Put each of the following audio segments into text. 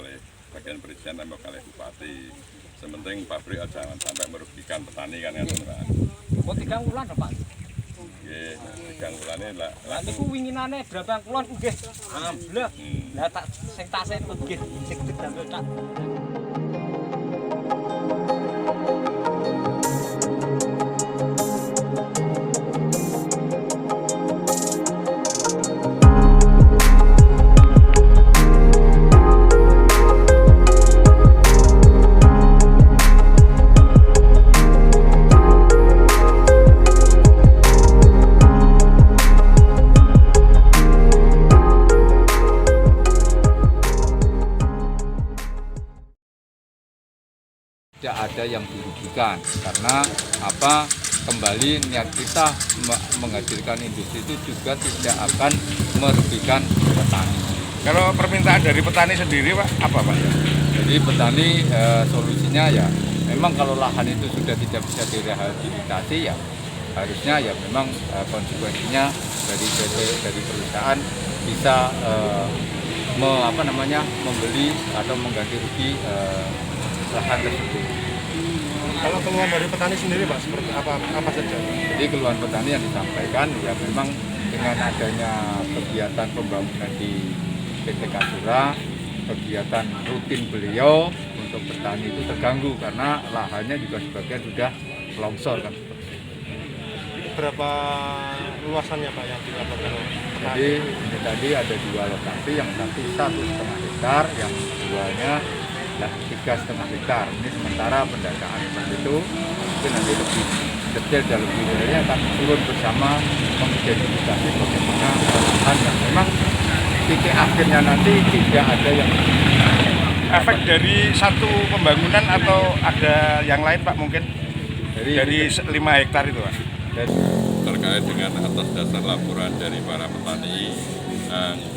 kali bagian perizinan tembok kali bupati. Sementing pabrik jangan sampai merugikan petani kan ya Pak. Kok 3 bulan Pak? Nggih, 3 bulane lah. Lah niku winginane berapa kulon nggih amblek. Lah tak sing tak setut nggih sing didamel tak. Tidak ada yang dirugikan karena apa, kembali niat kita menghadirkan industri itu juga tidak akan merugikan petani. Kalau permintaan dari petani sendiri Pak, apa Pak? Jadi petani solusinya ya memang kalau lahan itu sudah tidak bisa direhabilitasi ya harusnya ya memang konsekuensinya dari perusahaan bisa membeli atau mengganti rugi lahan tersebut. Kalau keluhan dari petani sendiri Pak, seperti apa saja? Jadi keluhan petani yang disampaikan ya memang dengan adanya kegiatan pembangunan di PT Kasura, kegiatan rutin beliau untuk petani itu terganggu karena lahannya juga sebagian sudah longsor kan. Berapa luasannya Pak yang dilaporkan? Jadi ini tadi ada 2 lokasi, yang satu 1,5 hektar, yang keduanya 3,5 hektar. Ini sementara pendataan seperti itu, mungkin nanti lebih detail dan lebih detailnya akan turun bersama mengidentifikasi bagaimana lahan yang memang titik akhirnya nanti tidak ada yang Efek dari satu pembangunan atau ada yang lain Pak mungkin? Dari 5 hektar itu Pak? Terkait dengan atas dasar laporan dari para petani,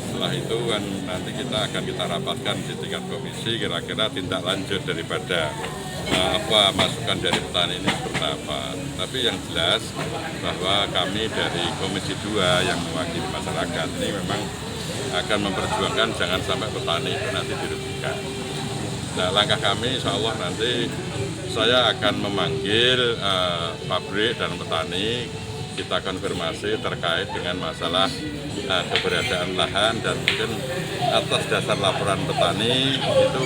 setelah itu kan nanti kita rapatkan di tingkat komisi kira-kira tindak lanjut daripada masukan dari petani ini seperti apa. Tapi yang jelas bahwa kami dari Komisi 2 yang mewakili masyarakat ini memang akan memperjuangkan jangan sampai petani itu nanti dirugikan. Nah, langkah kami insya Allah nanti saya akan memanggil pabrik dan petani, kita konfirmasi terkait dengan masalah keberadaan lahan dan mungkin atas dasar laporan petani itu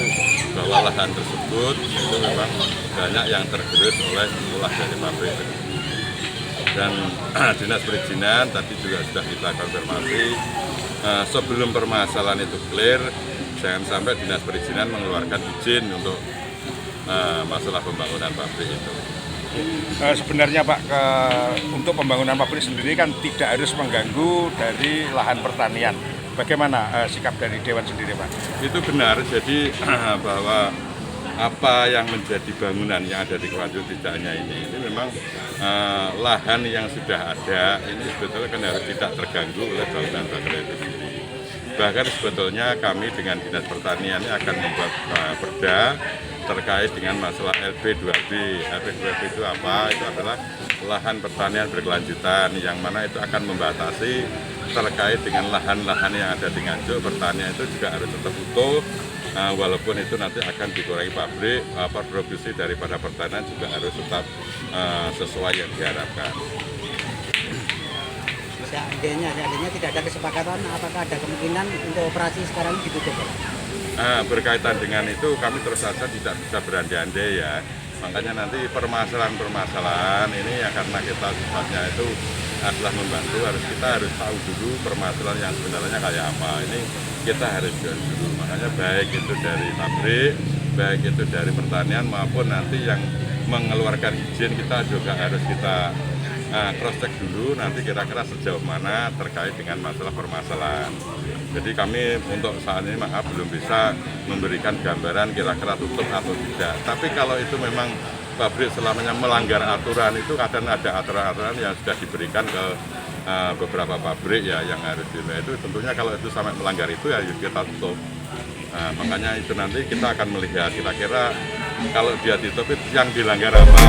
bahwa lahan tersebut itu memang banyak yang tergerus oleh ulah dari pabrik. Dan dinas perizinan tadi juga sudah kita konfirmasi sebelum permasalahan itu clear, jangan sampai dinas perizinan mengeluarkan izin untuk masalah pembangunan pabrik itu. Sebenarnya Pak, untuk pembangunan pabrik sendiri kan tidak harus mengganggu dari lahan pertanian. Bagaimana sikap dari Dewan sendiri Pak? Itu benar, jadi bahwa apa yang menjadi bangunan yang ada di Kewancu tidak hanya ini memang lahan yang sudah ada ini sebetulnya kan harus tidak terganggu oleh bangunan pabrik itu sendiri. Bahkan sebetulnya kami dengan Dinas Pertanian ini akan membuat perda terkait dengan masalah LP2B. LP2B itu apa? Itu adalah lahan pertanian berkelanjutan yang mana itu akan membatasi terkait dengan lahan-lahan yang ada di Nganjuk. Pertanian itu juga harus tetap utuh, walaupun itu nanti akan dikurangi pabrik, produksi daripada pertanian juga harus tetap sesuai yang diharapkan. Seandainya tidak ada kesepakatan, apakah ada kemungkinan untuk operasi sekarang ditutup? Berkaitan dengan itu kami terus saja tidak bisa berandai-andai ya. Makanya nanti permasalahan-permasalahan ini ya karena kita sifatnya itu adalah membantu, kita harus tahu dulu permasalahan yang sebenarnya kayak apa. Ini kita harus jelas dulu. Makanya baik itu dari pabrik, baik itu dari pertanian maupun nanti yang mengeluarkan izin kita juga harus kita cross check dulu nanti kira-kira sejauh mana terkait dengan masalah permasalahan. Jadi kami untuk saat ini maaf belum bisa memberikan gambaran kira-kira tutup atau tidak. Tapi kalau itu memang pabrik selamanya melanggar aturan itu kadang ada aturan-aturan yang sudah diberikan ke beberapa pabrik ya yang harus itu tentunya kalau itu sampai melanggar itu ya kita tutup. Makanya itu nanti kita akan melihat kira-kira kalau dia ditutup yang dilanggar apa.